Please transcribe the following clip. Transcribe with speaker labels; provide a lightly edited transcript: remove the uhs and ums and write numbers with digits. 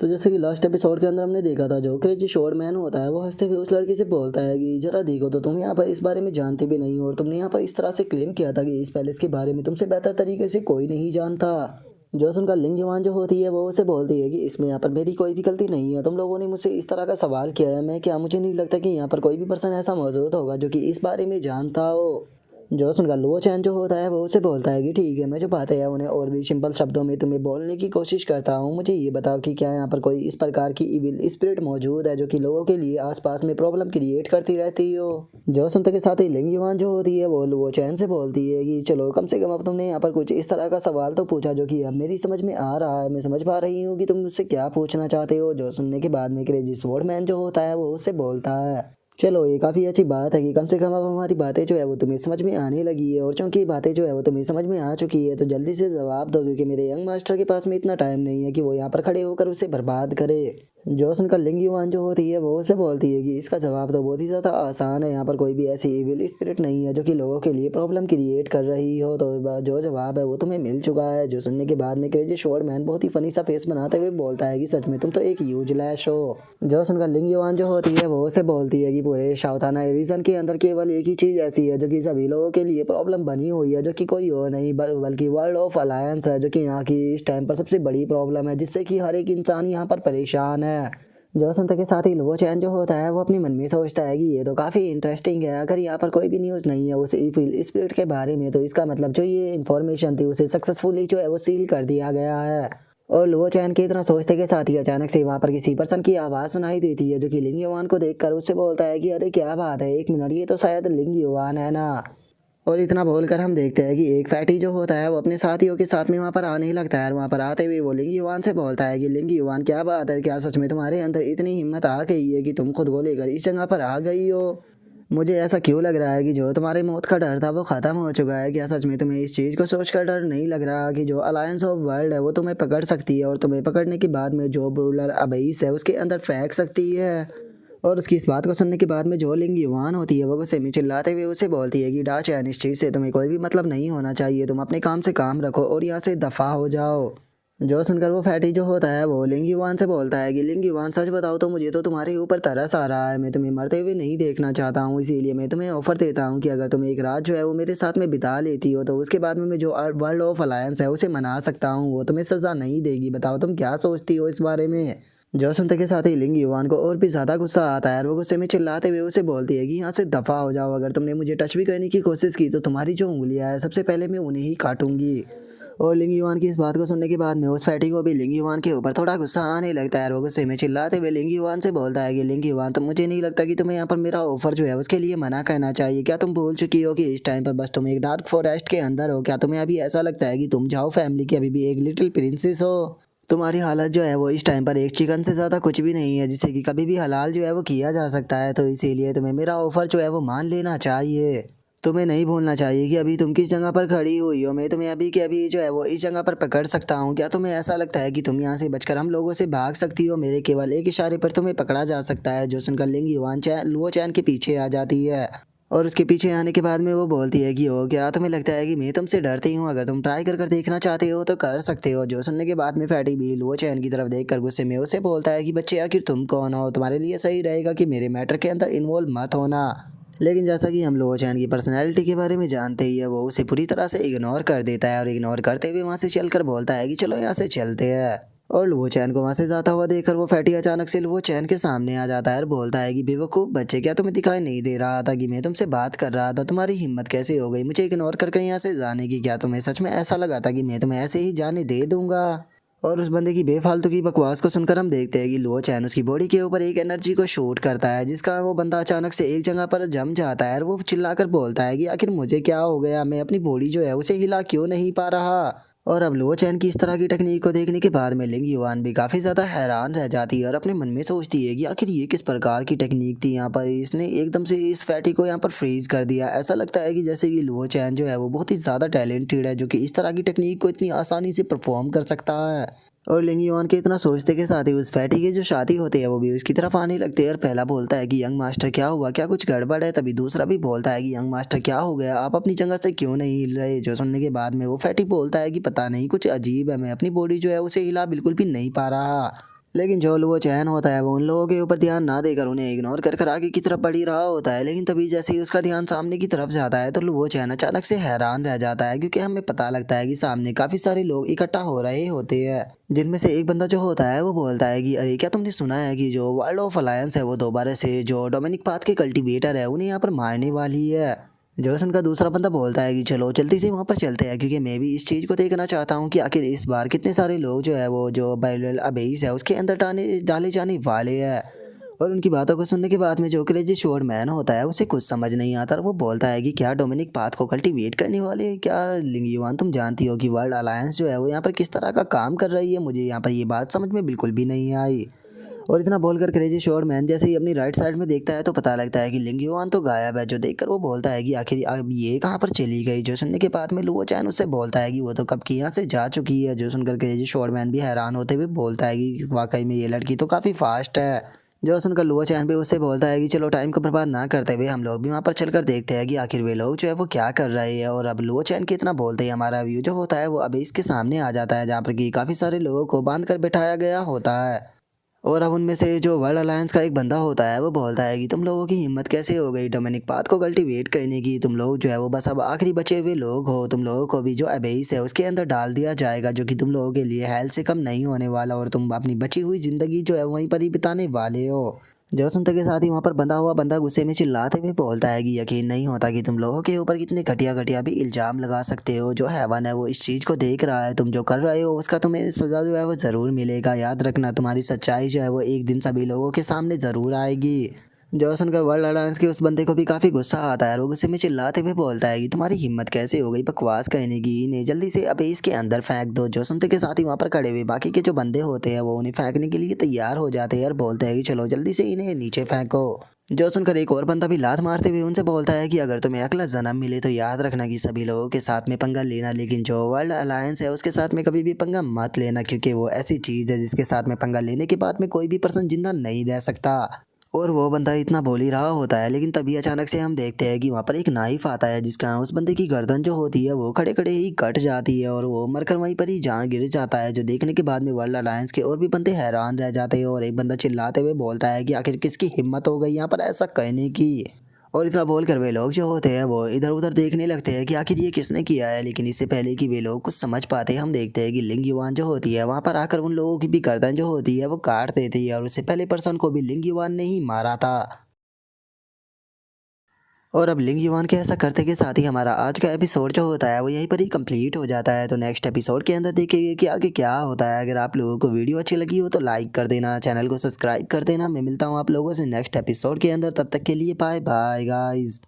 Speaker 1: तो जैसे कि लास्ट एपिसोड के अंदर हमने देखा था, जो क्रेजी शॉर्ट मैन होता है वो हंसते हुए उस लड़की से बोलता है कि जरा देखो तो तुम यहाँ पर इस बारे में जानते भी नहीं हो और तुमने यहाँ पर इस तरह से क्लेम किया था कि इस पैलेस के बारे में तुमसे बेहतर तरीके से कोई नहीं जानता। जो सुनकर लिंग युवान जो होती है वो उसे बोलती है कि इसमें यहाँ पर मेरी कोई भी गलती नहीं है, तुम लोगों ने मुझसे इस तरह का सवाल किया है, मैं क्या, मुझे नहीं लगता कि यहाँ पर कोई भी पर्सन ऐसा मौजूद होगा जो कि इस बारे में जानता हो। जो सुनकर लो चैन जो होता है वो उसे बोलता है कि ठीक है, मैं जो बातें हैं उन्हें और भी सिंपल शब्दों में तुम्हें बोलने की कोशिश करता हूँ। मुझे ये बताओ कि क्या यहाँ पर कोई इस प्रकार की इविल स्पिरिट मौजूद है जो कि लोगों के लिए आसपास में प्रॉब्लम क्रिएट करती रहती हो। जो सुनते के साथ ही लिंग युवान जो होती है वो लो चैन से बोलती है कि चलो कम से कम अब तुमने यहाँ पर कुछ इस तरह का सवाल तो पूछा जो कि अब मेरी समझ में आ रहा है, मैं समझ पा रही हूँ कि तुम मुझसे क्या पूछना चाहते हो। जो सुनने के बाद में क्रेजी स्वॉर्ड मैन जो होता है वो उससे बोलता है चलो ये काफ़ी अच्छी बात है कि कम से कम अब हमारी बातें जो है वो तुम्हें समझ में आने लगी है, और चूंकि बातें जो है वो तुम्हें समझ में आ चुकी है तो जल्दी से जवाब दो, क्योंकि मेरे यंग मास्टर के पास में इतना टाइम नहीं है कि वो यहाँ पर खड़े होकर उसे बर्बाद करे। जो सुनकर लिंग युवान जो होती है वो उसे बोलती है कि इसका जवाब तो बहुत ही ज़्यादा आसान है, यहाँ पर कोई भी ऐसी इविल स्पिरिट नहीं है जो कि लोगों के लिए प्रॉब्लम क्रिएट कर रही हो, तो जो जवाब है वो तुम्हें मिल चुका है। जो सुनने के बाद में क्रेजी शॉर्ट मैन बहुत ही फनी सा फेस बनाते हुए बोलता है कि सच में तुम तो एक यूजलेस हो। जो सुनकर लिंग युवान जो होती है वो उसे बोलती है कि पूरे शावताना रीजन के अंदर केवल एक ही चीज़ ऐसी है जो कि सभी लोगों के लिए प्रॉब्लम बनी हुई है, जो कि कोई और नहीं बल्कि वर्ल्ड ऑफ अलायंस है, जो कि यहाँ की इस टाइम पर सबसे बड़ी प्रॉब्लम है जिससे कि हर एक इंसान यहाँ पर परेशान है। जो सुनते के साथ ही लो चैन जो होता है वो अपने मन में सोचता है कि ये तो काफ़ी इंटरेस्टिंग है, अगर यहाँ पर कोई भी न्यूज़ नहीं है उस इविल स्पिरिट के बारे में तो इसका मतलब जो ये इन्फॉर्मेशन थी उसे सक्सेसफुली जो है वो सील कर दिया गया है। और लो चैन की इतना सोचते के साथ ही अचानक से वहाँ पर किसी पर्सन की आवाज़ सुनाई देती है जो कि लिंग युवान को देखकर उससे बोलता है कि अरे क्या बात है, एक मिनट, ये तो शायद लिंग युवान है ना। और इतना बोलकर हम देखते हैं कि एक फैटी जो होता है वो अपने साथियों के साथ में वहाँ पर आने लगता है, और वहाँ पर आते हुए वो लिंग युवान से बोलता है कि लिंग युवान क्या बात है, क्या सच में तुम्हारे अंदर इतनी हिम्मत आ गई है कि तुम खुद को लेकर इस जगह पर आ गई हो। मुझे ऐसा क्यों लग रहा है कि जो तुम्हारे मौत का डर था वो ख़त्म हो चुका है। क्या सच में तुम्हें इस चीज़ को सोच कर डर नहीं लग रहा कि जो अलायंस ऑफ वर्ल्ड है वो तुम्हें पकड़ सकती है, और तुम्हें पकड़ने के बाद में जो रूलर अबईस है उसके अंदर फेंक सकती है। और उसकी इस बात को सुनने के बाद में जो लिंग युवान होती है वो गुस्से में चिल्लाते हुए उसे बोलती है कि डा चैन, इस चीज़ से तुम्हें कोई भी मतलब नहीं होना चाहिए, तुम अपने काम से काम रखो और यहाँ से दफ़ा हो जाओ। जो सुनकर वो फैटी जो होता है वो लिंग युवान से बोलता है कि लिंग युवान सच बताओ तो मुझे तो तुम्हारे ऊपर तरस आ रहा है, मैं तुम्हें मरते हुए नहीं देखना चाहता हूँ, इसीलिए मैं तुम्हें ऑफर देता हूँ कि अगर तुम एक रात जो है वो मेरे साथ में बिता लेती हो तो उसके बाद में मैं जो वर्ल्ड ऑफ अलायंस है उसे मना सकता हूँ, वो तुम्हें सज़ा नहीं देगी। बताओ तुम क्या सोचती हो इस बारे में। जो सुनते के साथ ही लिंग युवान को और भी ज़्यादा गुस्सा आता है और वो गुस्से में चिल्लाते हुए उसे बोलती है कि यहाँ से दफ़ा हो जाओ, अगर तुमने मुझे टच भी करने की कोशिश की तो तुम्हारी जो उंगलियाँ हैं सबसे पहले मैं उन्हें ही काटूंगी। और लिंग युवान की इस बात को सुनने के बाद में उस फैटी को भी लिंग युवान के ऊपर थोड़ा गुस्सा आने लगता है, और वो गुस्से में चिल्लाते हुए लिंग युवान से बोलता है कि लिंग युवान, तो मुझे नहीं लगता कि तुम्हें यहाँ पर मेरा ऑफर जो है उसके लिए मना करना चाहिए। क्या तुम भूल चुकी हो कि इस टाइम पर बस तुम एक डार्क फॉरेस्ट के अंदर हो? क्या तुम्हें अभी ऐसा लगता है कि तुम जाओ फैमिली की अभी भी एक लिटिल प्रिंसेस हो? तुम्हारी हालत जो है वो इस टाइम पर एक चिकन से ज़्यादा कुछ भी नहीं है जिससे कि कभी भी हलाल जो है वो किया जा सकता है, तो इसीलिए तुम्हें मेरा ऑफ़र जो है वो मान लेना चाहिए। तुम्हें नहीं भूलना चाहिए कि अभी तुम किस जगह पर खड़ी हुई हो, मैं तुम्हें अभी के अभी जो है वो इस जगह पर पकड़ सकता हूँ। क्या तुम्हें ऐसा लगता है कि तुम यहाँ से बचकर हम लोगों से भाग सकती हो? मेरे केवल एक इशारे पर तुम्हें पकड़ा जा सकता है। जो सुनकर लिंग युवान वो चैन के पीछे आ जाती है, और उसके पीछे आने के बाद में वो बोलती है कि हो क्या तुम्हें लगता है कि मैं तुमसे डरती हूँ? अगर तुम ट्राई कर देखना चाहते हो तो कर सकते हो। जो सुनने के बाद में फैटी भी वो चैन की तरफ देखकर गुस्से में उसे बोलता है कि बच्चे आखिर तुम कौन हो, तुम्हारे लिए सही रहेगा कि मेरे मैटर के अंदर इन्वॉल्व मत होना। लेकिन जैसा कि हम लो चैन की पर्सनैलिटी के बारे में जानते ही है, वो उसे पूरी तरह से इग्नोर कर देता है, और इग्नोर करते हुए वहाँ से चलकर बोलता है कि चलो यहाँ से चलते हैं। और लुओ चैन को वहाँ से जाता हुआ देखकर वो फैटी अचानक से लुओ चैन के सामने आ जाता है और बोलता है कि बेवकूफ़ बच्चे, क्या तुम्हें दिखाई नहीं दे रहा था कि मैं तुमसे बात कर रहा था? तुम्हारी हिम्मत कैसे हो गई मुझे इग्नोर करके यहाँ से जाने की? क्या तुम्हें सच में ऐसा लगा था कि मैं तुम्हें ऐसे ही जाने दे दूंगा? और उस बंदे की बेफालतू की बकवास को सुनकर हम देखते हैं कि लुओ चैन उसकी बॉडी के ऊपर एक एनर्जी को शूट करता है, जिसका वो बंदा अचानक से एक जगह पर जम जाता है, और वो चिल्लाकर बोलता है कि आखिर मुझे क्या हो गया, मैं अपनी बॉडी जो है उसे हिला क्यों नहीं पा रहा। और अब लुओ चैन की इस तरह की टेक्निक को देखने के बाद में लिंग युवान भी काफ़ी ज़्यादा हैरान रह जाती है और अपने मन में सोचती है कि आखिर ये किस प्रकार की टेक्निक थी। यहाँ पर इसने एकदम से इस फैटी को यहाँ पर फ्रीज कर दिया। ऐसा लगता है कि जैसे कि लुओ चैन जो है वो बहुत ही ज़्यादा टैलेंटेड है, जो कि इस तरह की टेक्निक को इतनी आसानी से परफॉर्म कर सकता है। और लिंग युवान के इतना सोचते के साथ ही उस फैटी के जो साथी होते हैं वो भी उसकी तरफ आने लगते हैं, और पहला बोलता है कि यंग मास्टर क्या हुआ, क्या कुछ गड़बड़ है? तभी दूसरा भी बोलता है कि यंग मास्टर क्या हो गया, आप अपनी जगह से क्यों नहीं हिल रहे? जो सुनने के बाद में वो फैटी बोलता है कि पता नहीं कुछ अजीब है, मैं अपनी बॉडी जो है उसे हिला बिल्कुल भी नहीं पा रहा। लेकिन जो लुओ चैन होता है वो उन लोगों के ऊपर ध्यान ना देकर उन्हें इग्नोर कर आगे की तरफ बढ़ ही रहा होता है। लेकिन तभी जैसे ही उसका ध्यान सामने की तरफ जाता है तो लुओ चैन अचानक से हैरान रह जाता है, क्योंकि हमें पता लगता है कि सामने काफी सारे लोग इकट्ठा हो रहे होते हैं, जिनमें से एक बंदा जो होता है वो बोलता है कि अरे क्या तुमने सुना है कि जो वर्ल्ड ऑफ अलायंस है वो दोबारा से जो डोमिनिक पाथ के कल्टीवेटर है उन्हें यहाँ पर मारने वाली है। जोसन का दूसरा बंदा बोलता है कि चलो जल्दी से वहाँ पर चलते हैं, क्योंकि मैं भी इस चीज़ को देखना चाहता हूँ कि आखिर इस बार कितने सारे लोग जो है वो जो बैरल अबेस है उसके अंदर डाले जाने वाले हैं। और उनकी बातों को सुनने के बाद में जो क्रेजी शोर मैन होता है उसे कुछ समझ नहीं आता और वो बोलता है कि क्या डोमिनिक पाथ को कल्टीवेट करने वाले हैं क्या? लिंगयुआन तुम जानती हो कि वर्ल्ड अलायंस जो है वो यहाँ पर किस तरह का काम कर रही है? मुझे यहाँ पर ये बात समझ में बिल्कुल भी नहीं आई। और इतना बोलकर क्रेजी शॉर्ट मैन जैसे ही अपनी राइट साइड में देखता है तो पता लगता है कि लिंग युआन तो गायब है, जो देखकर वो बोलता है कि आखिर अब ये कहाँ पर चली गई। जो सुनने के बाद में लुओ चैन उससे बोलता है कि वो तो कब की यहाँ से जा चुकी है। जो सुनकर क्रेजी शॉर्ट मैन भी हैरान होते हुए बोलता है कि वाकई में ये लड़की तो काफ़ी फास्ट है। जो सुनकर लुओ चैन भी उससे बोलता है कि चलो टाइम को बर्बाद ना करते हुए हम लोग भी वहाँ पर चलकर देखते हैं कि आखिर वे लोग जो है वो क्या कर रहे हैं। और अब लुओ चैन के इतना बोलते ही हमारा व्यू जो होता है वो अभी इसके सामने आ जाता है, जहाँ पर कि काफ़ी सारे लोगों को बांध कर बिठाया गया होता है। और अब उनमें से जो वर्ल्ड अलायंस का एक बंदा होता है वो बोलता है कि तुम लोगों की हिम्मत कैसे हो गई डोमिनिक पाथ को कल्टीवेट करने की? तुम लोग जो है वो बस अब आखिरी बचे हुए लोग हो। तुम लोगों को भी जो अबेस है उसके अंदर डाल दिया जाएगा, जो कि तुम लोगों के लिए हेल्थ से कम नहीं होने वाला, और तुम अपनी बची हुई ज़िंदगी जो है वहीं पर ही बिताने वाले हो। जो सुनते के साथ ही वहाँ पर बंधा हुआ बंदा गुस्से में चिल्लाते हुए बोलता है कि यकीन नहीं होता कि तुम लोगों के ऊपर कितने घटिया घटिया भी इल्ज़ाम लगा सकते हो। जो हैवान है वो इस चीज़ को देख रहा है, तुम जो कर रहे हो उसका तुम्हें सज़ा जो है वो ज़रूर मिलेगा। याद रखना तुम्हारी सच्चाई जो है वो एक दिन सभी लोगों के सामने ज़रूर आएगी। जो सुनकर वर्ल्ड अलायंस के उस बंदे को भी काफ़ी गुस्सा आता है और वो गुस्से में चिल्लाते हुए बोलता है कि तुम्हारी हिम्मत कैसे हो गई बकवास कहने की? इन्हें जल्दी से अब इसके अंदर फेंक दो। जो सुनते के साथ ही वहाँ पर खड़े हुए बाकी के जो बंदे होते हैं वो उन्हें फेंकने के लिए तैयार हो जाते हैं और बोलते हैं कि चलो जल्दी से इन्हें नीचे फेंको। जो सुनकर एक और बंदा भी लात मारते हुए उनसे बोलता है कि अगर तुम्हें अगला जन्म मिले तो याद रखना कि सभी लोगों के साथ में पंगा लेना, लेकिन जो वर्ल्ड अलायंस है उसके साथ में कभी भी पंगा मत लेना, क्योंकि वो ऐसी चीज़ है जिसके साथ में पंगा लेने के बाद में कोई भी पर्सन जिंदा नहीं रह सकता। और वो बंदा इतना बोल ही रहा होता है, लेकिन तभी अचानक से हम देखते हैं कि वहाँ पर एक नाइफ आता है, जिसका उस बंदे की गर्दन जो होती है वो खड़े खड़े ही कट जाती है और वो मरकर वहीं पर ही जहाँ गिर जाता है। जो देखने के बाद में वर्ल्ड अलायंस के और भी बंदे हैरान रह जाते हैं और एक बंदा चिल्लाते हुए बोलता है कि आखिर किसकी हिम्मत हो गई यहाँ पर ऐसा करने की। और इतना बोल कर वे लोग जो होते हैं वो इधर उधर देखने लगते हैं कि आखिर ये किसने किया है। लेकिन इससे पहले कि वे लोग कुछ समझ पाते हम देखते हैं कि लिंग युवान जो होती है वहाँ पर आकर उन लोगों की भी गर्दन जो होती है वो काट देती है, और उससे पहले पर्सन को भी लिंग युवान ने ही मारा था। और अब लिंग युवान के ऐसा करते के साथ ही हमारा आज का एपिसोड जो होता है वो यहीं पर ही कंप्लीट हो जाता है। तो नेक्स्ट एपिसोड के अंदर देखेंगे कि आगे क्या होता है। अगर आप लोगों को वीडियो अच्छी लगी हो तो लाइक कर देना, चैनल को सब्सक्राइब कर देना। मैं मिलता हूँ आप लोगों से नेक्स्ट एपिसोड के अंदर, तब तक के लिए बाय बाय गाइज।